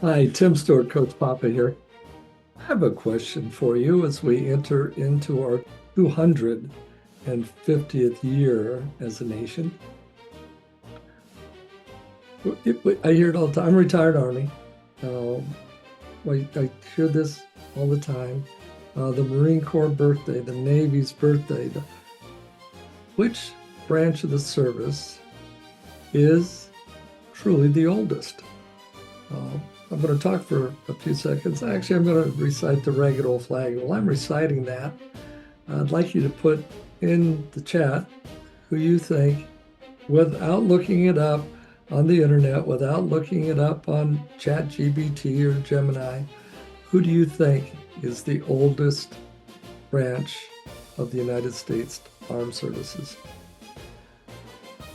Hi, Tim Stewart, Coach Papa here. I have a question for you as we enter into our 250th year as a nation. I hear it all the time. I'm retired Army. Um, I hear this all the time. The Marine Corps birthday, the Navy's birthday. Which branch of the service is truly the oldest? Uh, I'm going to talk for a few seconds. Actually, I'm going to recite the ragged old flag. While I'm reciting that, I'd like you to put in the chat who you think, without looking it up on the internet, without looking it up on ChatGPT or Gemini, who do you think is the oldest branch of the United States Armed Services?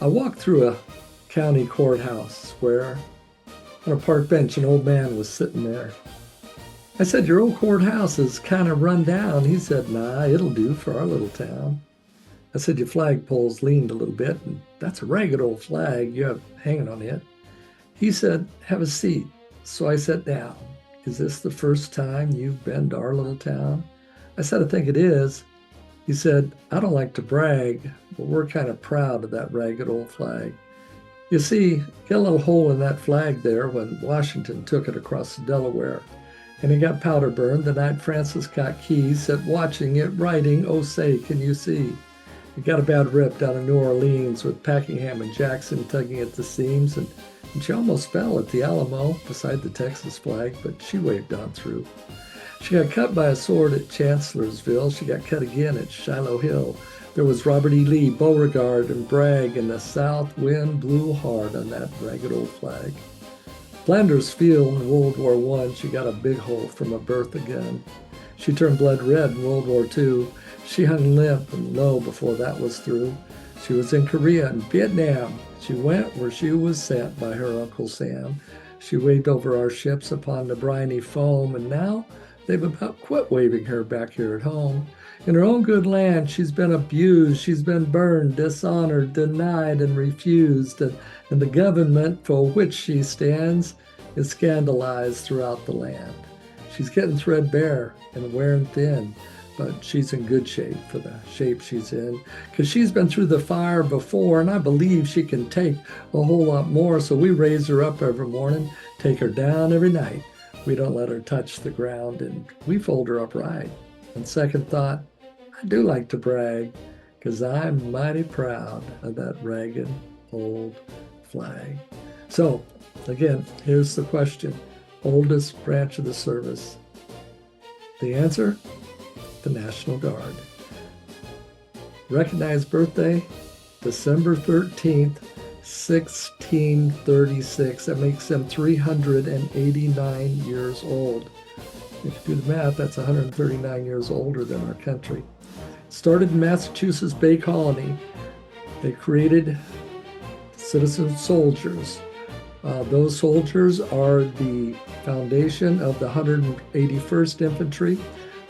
I walked through a county courthouse where on a park bench, an old man was sitting there. I said, "Your old courthouse is kind of run down." He said, "Nah, it'll do for our little town." I said, "Your flagpole's leaned a little bit, and that's a ragged old flag you have hanging on it." He said, "Have a seat." So I sat down. "Is this the first time you've been to our little town?" I said, "I think it is." He said, "I don't like to brag, but we're kind of proud of that ragged old flag. You see, got a little hole in that flag there when Washington took it across the Delaware, and it got powder burned the night Francis got keys, sat watching it writing, 'Oh say, can you see?' It got a bad rip down in New Orleans with Packingham and Jackson tugging at the seams, and she almost fell at the Alamo beside the Texas flag, but she waved on through. She got cut by a sword at Chancellorsville. She got cut again at Shiloh Hill. There was Robert E. Lee, Beauregard, and Bragg, and the south wind blew hard on that ragged old flag. Flanders Field in World War I, she got a big hole from a Bertha gun. She turned blood red in World War II. She hung limp and low before that was through. She was in Korea and Vietnam. She went where she was sent by her Uncle Sam. She waved over our ships upon the briny foam, and now they've about quit waving her back here at home. In her own good land, she's been abused, she's been burned, dishonored, denied, and refused, and the government for which she stands is scandalized throughout the land. She's getting threadbare and wearing thin, but she's in good shape for the shape she's in, because she's been through the fire before, and I believe she can take a whole lot more, so we raise her up every morning, take her down every night. We don't let her touch the ground, and we fold her up right. On second thought, I do like to brag, because I'm mighty proud of that ragged old flag. So, again, here's the question. Oldest branch of the service. The answer? The National Guard. Recognized birthday? December 13th, 1636. That makes them 389 years old. If you do the math, that's 139 years older than our country. Started in Massachusetts Bay Colony. They created citizen soldiers. Those soldiers are the foundation of the 181st Infantry,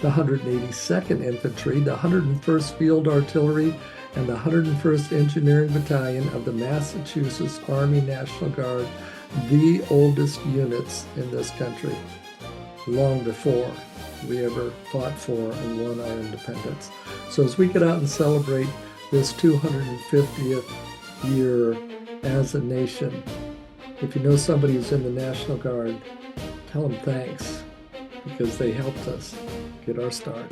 the 182nd Infantry, the 101st Field Artillery, and the 101st Engineering Battalion of the Massachusetts Army National Guard, the oldest units in this country, long before we ever fought for and won our independence. So as we get out and celebrate this 250th year as a nation, if you know somebody who's in the National Guard, tell them thanks, because they helped us get our start.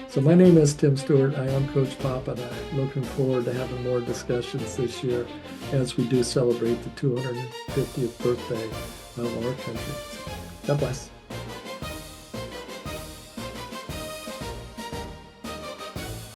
So my name is Tim Stewart. I am Coach Papa, and I'm looking forward to having more discussions this year as we do celebrate the 250th birthday of our country. God bless.